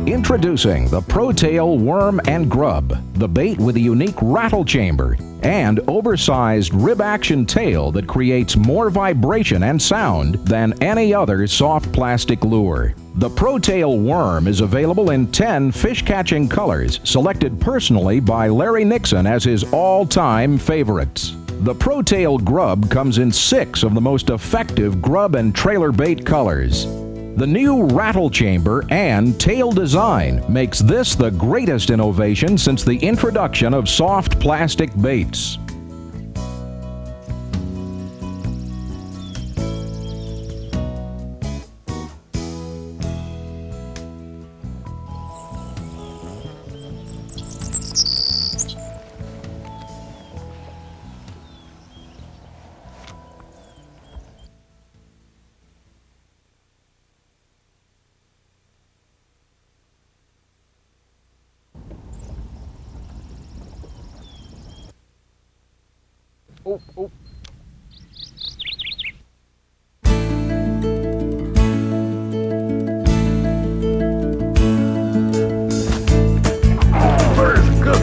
Introducing the Pro-Tail Worm and Grub, the bait with a unique rattle chamber and oversized rib-action tail that creates more vibration and sound than any other soft plastic lure. The Pro-Tail Worm is available in 10 fish-catching colors, selected personally by Larry Nixon as his all-time favorites. The Pro-Tail Grub comes in 6 of the most effective grub and trailer bait colors. The new rattle chamber and tail design makes this the greatest innovation since the introduction of soft plastic baits. Oh, oh. There's good.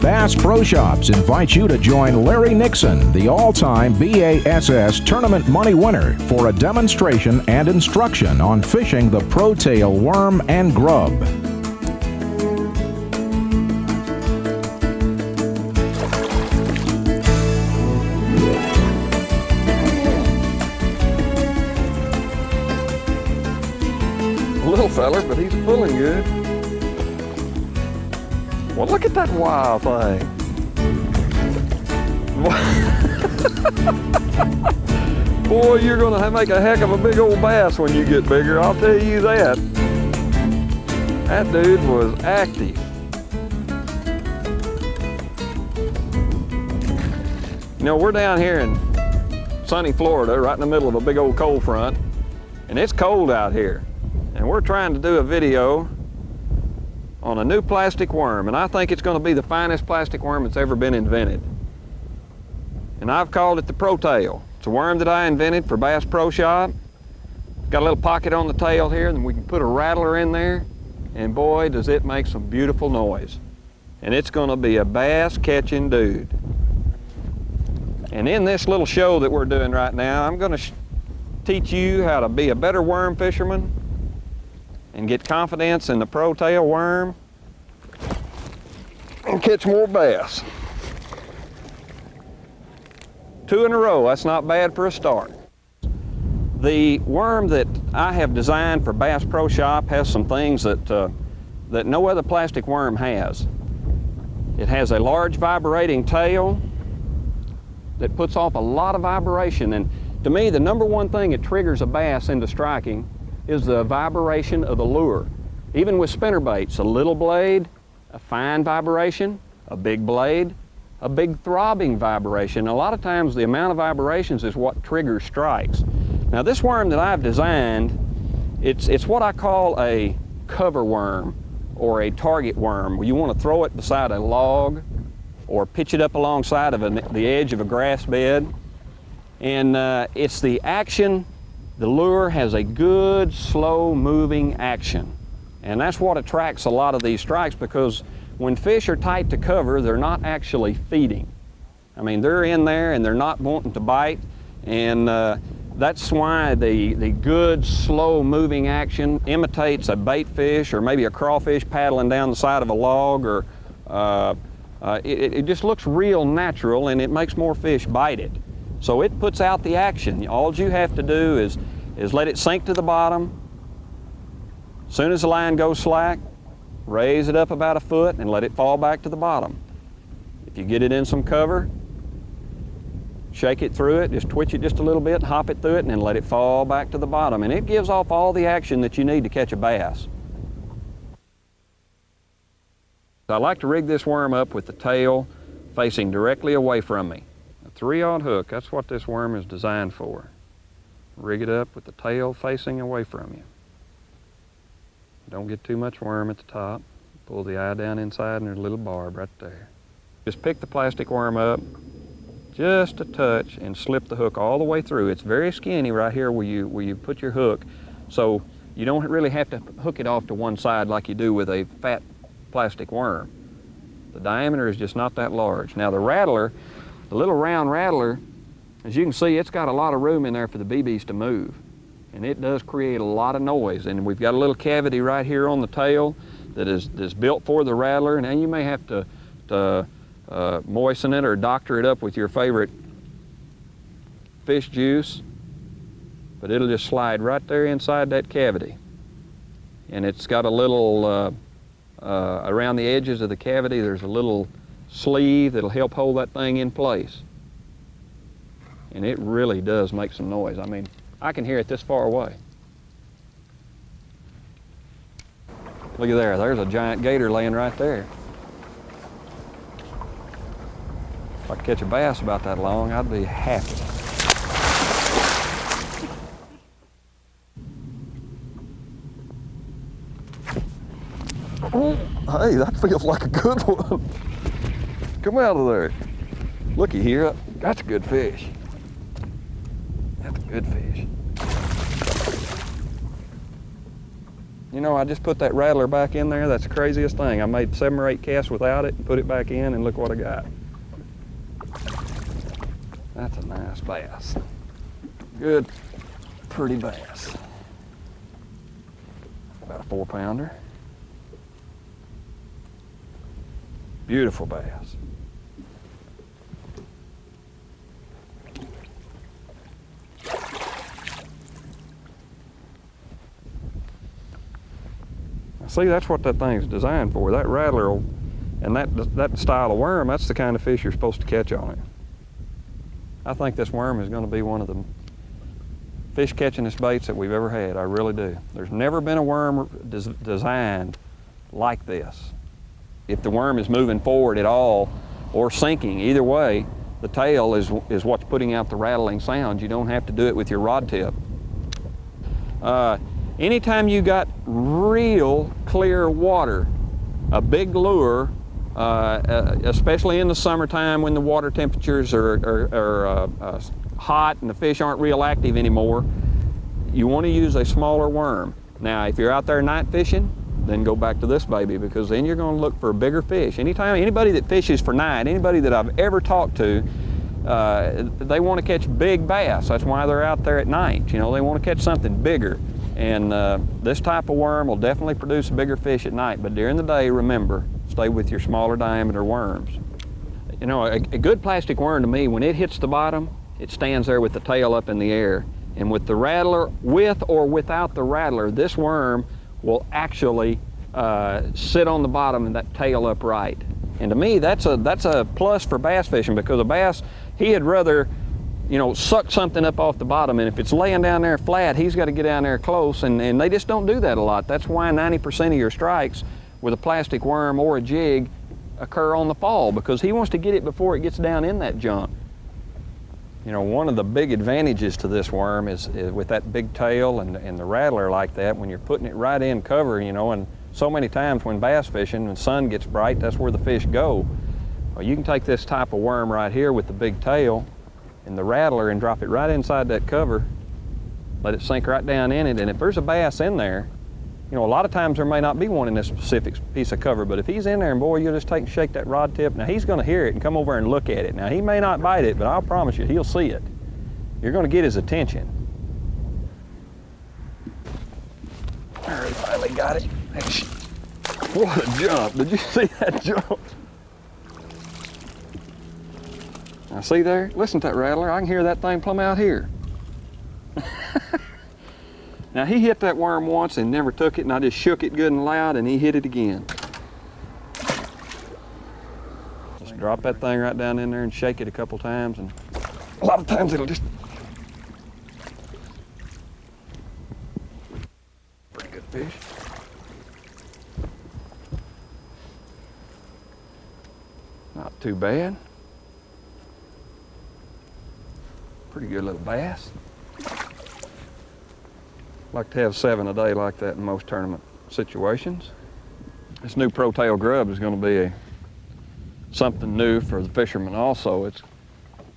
Bass Pro Shops invite you to join Larry Nixon, the all-time BASS tournament money winner, for a demonstration and instruction on fishing the Pro-Tail Worm and Grub. Little feller, but he's pulling good. Well, look at that wild thing. Boy, you're gonna make a heck of a big old bass when you get bigger, I'll tell you that. That dude was active. You know, we're down here in sunny Florida, right in the middle of a big old cold front, and it's cold out here. And we're trying to do a video on a new plastic worm, and I think it's going to be the finest plastic worm that's ever been invented. And I've called it the Pro-Tail. It's a worm that I invented for Bass Pro Shop. Got a little pocket on the tail here, and we can put a rattler in there, and boy, does it make some beautiful noise. And it's going to be a bass catching dude. And in this little show that we're doing right now, I'm going to teach you how to be a better worm fisherman and get confidence in the Pro-Tail worm and catch more bass. 2 in a row, that's not bad for a start. The worm that I have designed for Bass Pro Shop has some things that no other plastic worm has. It has a large vibrating tail that puts off a lot of vibration, and to me the number one thing that triggers a bass into striking is the vibration of the lure. Even with spinner baits, a little blade, a fine vibration, a big blade, a big throbbing vibration. A lot of times the amount of vibrations is what triggers strikes. Now this worm that I've designed, it's what I call a cover worm or a target worm. You want to throw it beside a log or pitch it up alongside of the edge of a grass bed. And it's the action. The lure has a good, slow-moving action. And that's what attracts a lot of these strikes, because when fish are tight to cover, they're not actually feeding. I mean, they're in there and they're not wanting to bite, and that's why the good, slow-moving action imitates a bait fish or maybe a crawfish paddling down the side of a log, or it just looks real natural, and it makes more fish bite it. So it puts out the action. All you have to do is let it sink to the bottom. As soon as the line goes slack, raise it up about a foot and let it fall back to the bottom. If you get it in some cover, shake it through it, just twitch it just a little bit, hop it through it, and then let it fall back to the bottom. And it gives off all the action that you need to catch a bass. I like to rig this worm up with the tail facing directly away from me. 3/0 hook, that's what this worm is designed for. Rig it up with the tail facing away from you. Don't get too much worm at the top. Pull the eye down inside and there's a little barb right there. Just pick the plastic worm up just a touch and slip the hook all the way through. It's very skinny right here where you put your hook, so you don't really have to hook it off to one side like you do with a fat plastic worm. The diameter is just not that large. Now the rattler, the little round rattler, as you can see, it's got a lot of room in there for the BBs to move. And it does create a lot of noise. And we've got a little cavity right here on the tail that is built for the rattler. Now you may have to moisten it or doctor it up with your favorite fish juice, but it'll just slide right there inside that cavity. And it's got a little, around the edges of the cavity, there's a little sleeve that'll help hold that thing in place. And it really does make some noise. I mean, I can hear it this far away. Look at there, there's a giant gator laying right there. If I could catch a bass about that long, I'd be happy. Oh, hey, that feels like a good one. Come out of there. Looky here, that's a good fish. That's a good fish. You know, I just put that rattler back in there. That's the craziest thing. I made 7 or 8 casts without it and put it back in, and look what I got. That's a nice bass. Good, pretty bass. About a 4-pounder. Beautiful bass. See, that's what that thing's designed for. That rattler, and that style of worm, that's the kind of fish you're supposed to catch on it. I think this worm is going to be one of the fish catchingest baits that we've ever had. I really do. There's never been a worm designed like this. If the worm is moving forward at all or sinking, either way, the tail is what's putting out the rattling sound. You don't have to do it with your rod tip. Anytime you got real clear water, a big lure, especially in the summertime when the water temperatures are hot and the fish aren't real active anymore, you want to use a smaller worm. Now, if you're out there night fishing, then go back to this baby, because then you're going to look for bigger fish. Anybody that fishes for night, anybody that I've ever talked to, they want to catch big bass. That's why they're out there at night. You know, they want to catch something bigger. And this type of worm will definitely produce bigger fish at night, but during the day, remember, stay with your smaller diameter worms. You know, a good plastic worm to me, when it hits the bottom, it stands there with the tail up in the air. And with the rattler, with or without the rattler, this worm will actually sit on the bottom and that tail upright. And to me, that's a plus for bass fishing, because a bass, he'd rather, you know, suck something up off the bottom, and if it's laying down there flat, he's got to get down there close, and they just don't do that a lot. That's why 90% of your strikes with a plastic worm or a jig occur on the fall, because he wants to get it before it gets down in that junk. You know, one of the big advantages to this worm is with that big tail and the rattler like that, when you're putting it right in cover, you know, and so many times when bass fishing and the sun gets bright, that's where the fish go. Well, you can take this type of worm right here with the big tail and the rattler and drop it right inside that cover, let it sink right down in it, and if there's a bass in there, you know, a lot of times there may not be one in this specific piece of cover, but if he's in there, and boy, you'll just take and shake that rod tip, now he's going to hear it and come over and look at it. Now, he may not bite it, but I'll promise you, he'll see it. You're going to get his attention. There, he finally got it. What a jump. Did you see that jump? Now see there? Listen to that rattler. I can hear that thing plumb out here. Now he hit that worm once and never took it, and I just shook it good and loud, and he hit it again. Just drop that thing right down in there and shake it a couple times, and a lot of times it'll just... Pretty good fish. Not too bad. Pretty good little bass. Like to have 7 a day like that in most tournament situations. This new pro-tail grub is going to be something new for the fishermen also. It's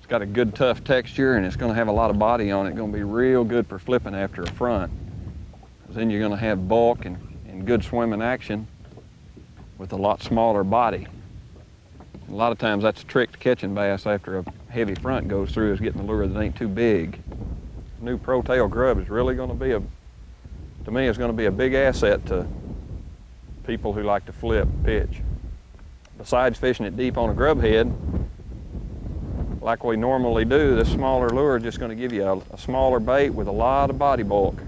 got a good tough texture, and it's going to have a lot of body on it. It's going to be real good for flipping after a front. Then you're going to have bulk and good swimming action with a lot smaller body. A lot of times that's a trick to catching bass after a heavy front goes through, is getting a lure that ain't too big. The new pro-tail grub is really going to be to me, it's going to be a big asset to people who like to flip and pitch. Besides fishing it deep on a grub head, like we normally do, this smaller lure is just going to give you a smaller bait with a lot of body bulk.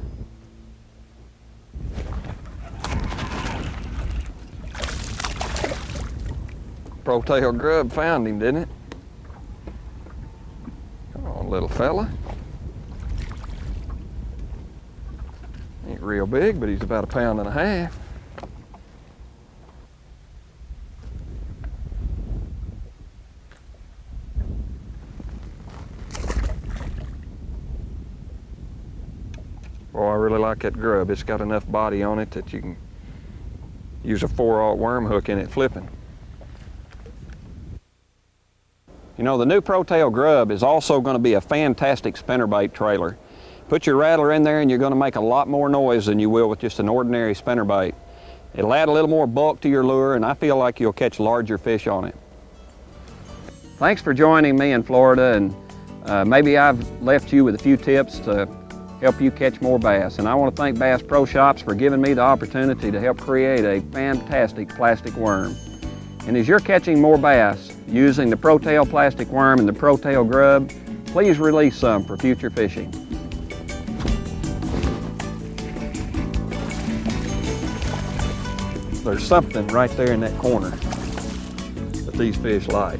Pro-tail grub found him, didn't it? Come on, little fella. Ain't real big, but he's about 1.5 pounds. Boy, I really like that grub. It's got enough body on it that you can use a 4/0 worm hook in it flipping. You know, the new pro-tail grub is also going to be a fantastic spinnerbait trailer. Put your rattler in there and you're going to make a lot more noise than you will with just an ordinary spinnerbait. It'll add a little more bulk to your lure, and I feel like you'll catch larger fish on it. Thanks for joining me in Florida, and maybe I've left you with a few tips to help you catch more bass. And I want to thank Bass Pro Shops for giving me the opportunity to help create a fantastic plastic worm. And as you're catching more bass using the pro-tail plastic worm and the pro-tail grub, please release some for future fishing. There's something right there in that corner that these fish like.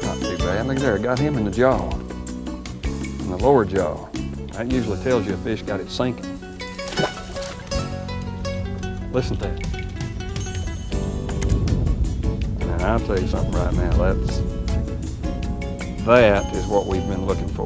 Not too bad. Look there, I got him in the jaw, in the lower jaw. That usually tells you a fish got it sinking. Listen to that. And I'll tell you something right now, that is what we've been looking for.